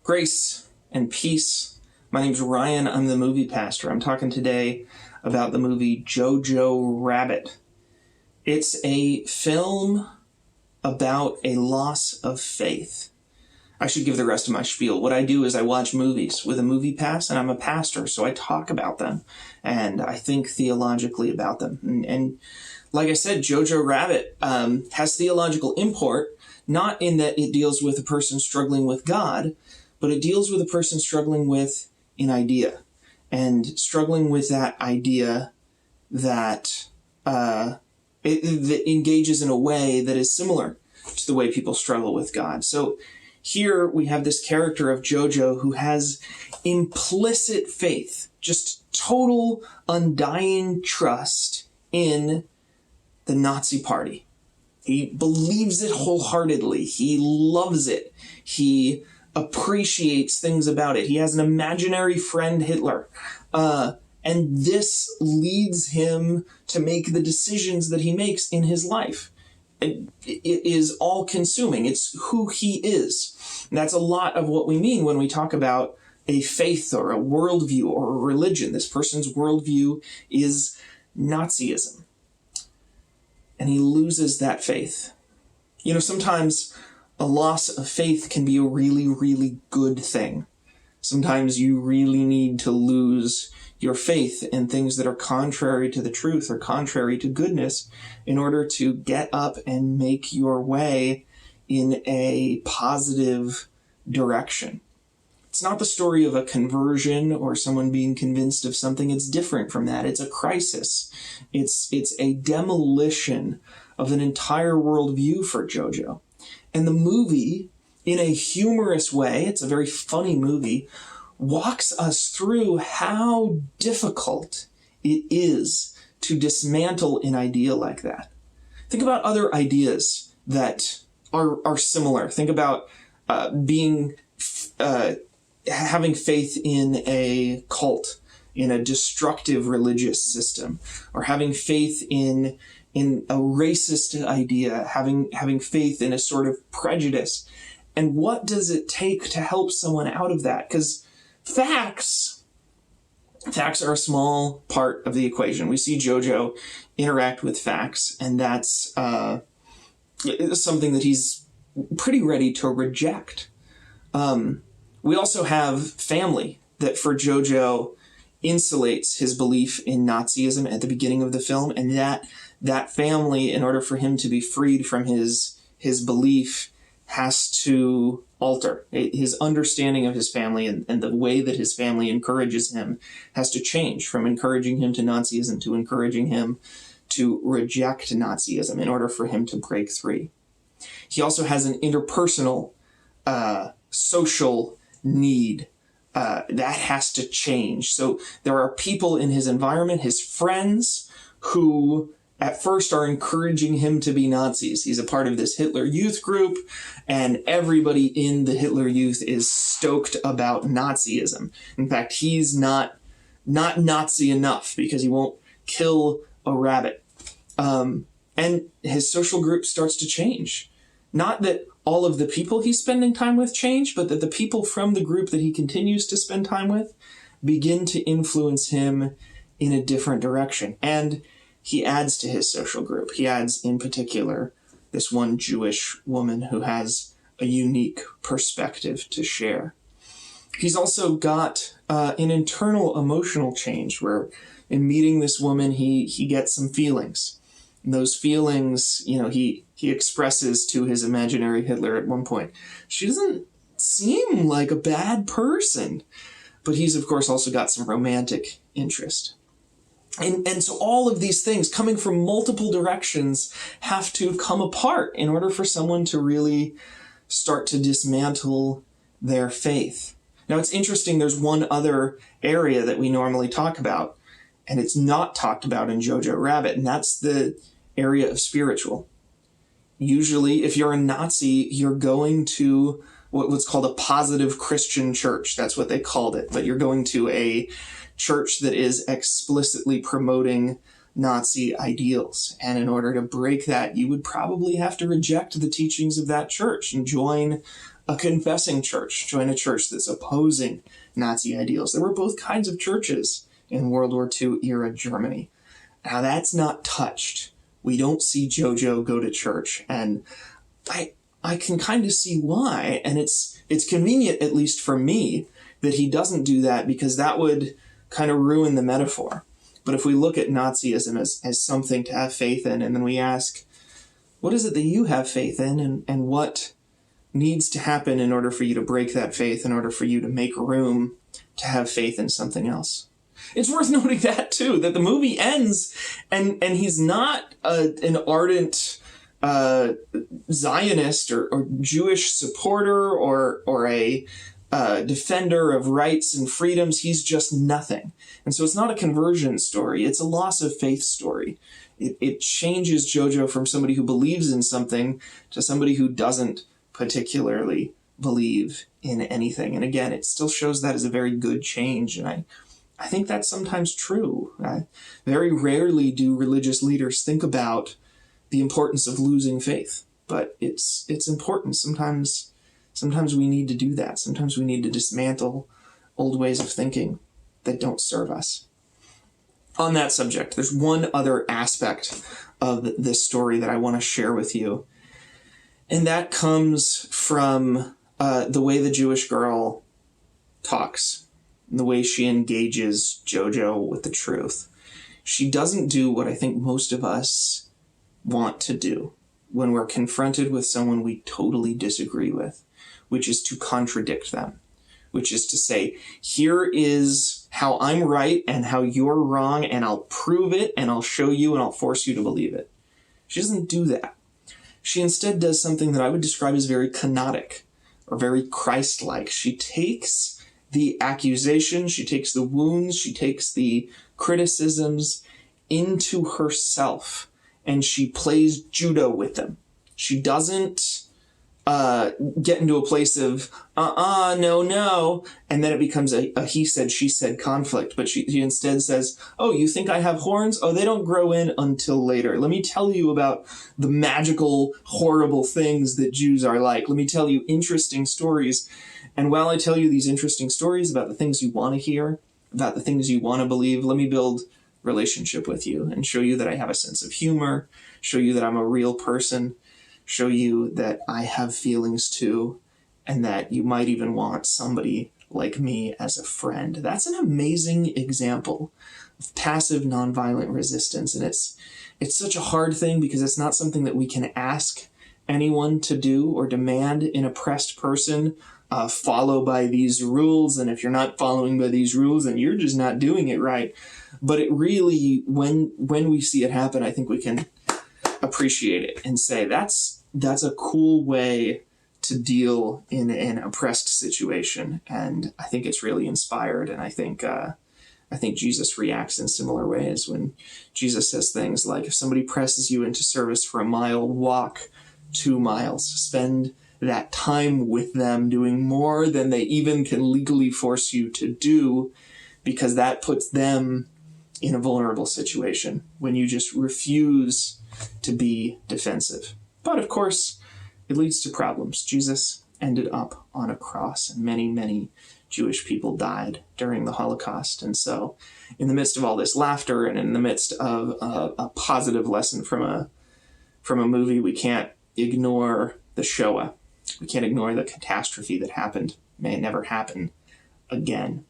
Grace and peace. My name's Ryan. I'm the movie pastor. I'm talking today about the movie Jojo Rabbit. It's a film about a loss of faith. I should give the rest of my spiel. What I do is I watch movies with a movie pass, and I'm a pastor, so I talk about them, and I think theologically about them. And like I said, Jojo Rabbit has theological import, not in that it deals with a person struggling with God, but it deals with a person struggling with an idea, and struggling with that idea that that engages in a way that is similar to the way people struggle with God. So here we have this character of Jojo who has implicit faith, just total undying trust in the Nazi Party. He believes it wholeheartedly. He loves it. He appreciates things about it. He has an imaginary friend, Hitler. And this leads him to make the decisions that he makes in his life. It is all-consuming. It's who he is. And that's a lot of what we mean when we talk about a faith or a worldview or a religion. This person's worldview is Nazism. And he loses that faith. You know, sometimes a loss of faith can be a really, really good thing. Sometimes you really need to lose your faith in things that are contrary to the truth or contrary to goodness in order to get up and make your way in a positive direction. It's not the story of a conversion or someone being convinced of something. It's different from that. It's a crisis. It's a demolition of an entire worldview for Jojo. And the movie, in a humorous way, it's a very funny movie, walks us through how difficult it is to dismantle an idea like that. Think about other ideas that are similar. Think about having faith in a cult, in a destructive religious system, or having faith in a racist idea, having faith in a sort of prejudice. And what does it take to help someone out of that? Because facts are a small part of the equation. We see Jojo interact with facts, and that's something that he's pretty ready to reject. We also have family that for Jojo insulates his belief in Nazism at the beginning of the film, and that family, in order for him to be freed from his belief, has to alter. His understanding of his family and the way that his family encourages him has to change from encouraging him to Nazism to encouraging him to reject Nazism in order for him to break free. He also has an interpersonal social need that has to change. So there are people in his environment, his friends, who at first are encouraging him to be Nazis. He's a part of this Hitler Youth group, and everybody in the Hitler Youth is stoked about Nazism. In fact, he's not Nazi enough because he won't kill a rabbit. And his social group starts to change. Not that all of the people he's spending time with change, but that the people from the group that he continues to spend time with begin to influence him in a different direction. And he adds to his social group. He adds, in particular, this one Jewish woman who has a unique perspective to share. He's also got an internal emotional change where in meeting this woman, he gets some feelings. And those feelings, he expresses to his imaginary Hitler at one point. She doesn't seem like a bad person, but he's, of course, also got some romantic interest. And so all of these things coming from multiple directions have to come apart in order for someone to really start to dismantle their faith. Now, it's interesting, there's one other area that we normally talk about, and it's not talked about in Jojo Rabbit, and that's the area of spiritual. Usually, if you're a Nazi, you're going to what's called a positive Christian church. That's what they called it. But you're going to a church that is explicitly promoting Nazi ideals. And in order to break that, you would probably have to reject the teachings of that church and join a confessing church, join a church that's opposing Nazi ideals. There were both kinds of churches in World War II era Germany. Now that's not touched. We don't see Jojo go to church, and I can kind of see why, and it's convenient, at least for me, that he doesn't do that, because that would kind of ruin the metaphor. But if we look at Nazism as something to have faith in, and then we ask, what is it that you have faith in, and what needs to happen in order for you to break that faith, in order for you to make room to have faith in something else? It's worth noting that, too, that the movie ends, and he's not an ardent Zionist or Jewish supporter or a defender of rights and freedoms. He's just nothing. And so it's not a conversion story. It's a loss of faith story. It changes Jojo from somebody who believes in something to somebody who doesn't particularly believe in anything. And again, it still shows that as a very good change. And I think that's sometimes true. Very rarely do religious leaders think about the importance of losing faith, but it's important. Sometimes we need to do that. Sometimes we need to dismantle old ways of thinking that don't serve us. On that subject, there's one other aspect of this story that I want to share with you, and that comes from the way the Jewish girl talks, the way she engages Jojo with the truth. She doesn't do what I think most of us want to do when we're confronted with someone we totally disagree with, which is to contradict them, which is to say, here is how I'm right and how you're wrong, and I'll prove it, and I'll show you, and I'll force you to believe it. She doesn't do that. She instead does something that I would describe as very kenotic, or very Christ-like. She takes the accusations, she takes the wounds, she takes the criticisms into herself, and she plays judo with them. She doesn't get into a place of, no, and then it becomes a he said, she said conflict, but she instead says, oh, you think I have horns? Oh, they don't grow in until later. Let me tell you about the magical, horrible things that Jews are like. Let me tell you interesting stories. And while I tell you these interesting stories about the things you want to hear, about the things you want to believe, let me build relationship with you and show you that I have a sense of humor, show you that I'm a real person, show you that I have feelings too, and that you might even want somebody like me as a friend. That's an amazing example of passive nonviolent resistance, and it's such a hard thing because it's not something that we can ask anyone to do or demand an oppressed person follow by these rules, and if you're not following by these rules, then you're just not doing it right. But it really, when we see it happen, I think we can appreciate it and say that's a cool way to deal in an oppressed situation, and I think it's really inspired. And I think Jesus reacts in similar ways when Jesus says things like, if somebody presses you into service for a mile, walk 2 miles. Spend that time with them doing more than they even can legally force you to do, because that puts them in a vulnerable situation when you just refuse to be defensive. But of course, it leads to problems. Jesus ended up on a cross, and many, many Jewish people died during the Holocaust. And so in the midst of all this laughter and in the midst of a positive lesson from a movie, we can't ignore the Shoah. We can't ignore the catastrophe that happened. May it never happen again.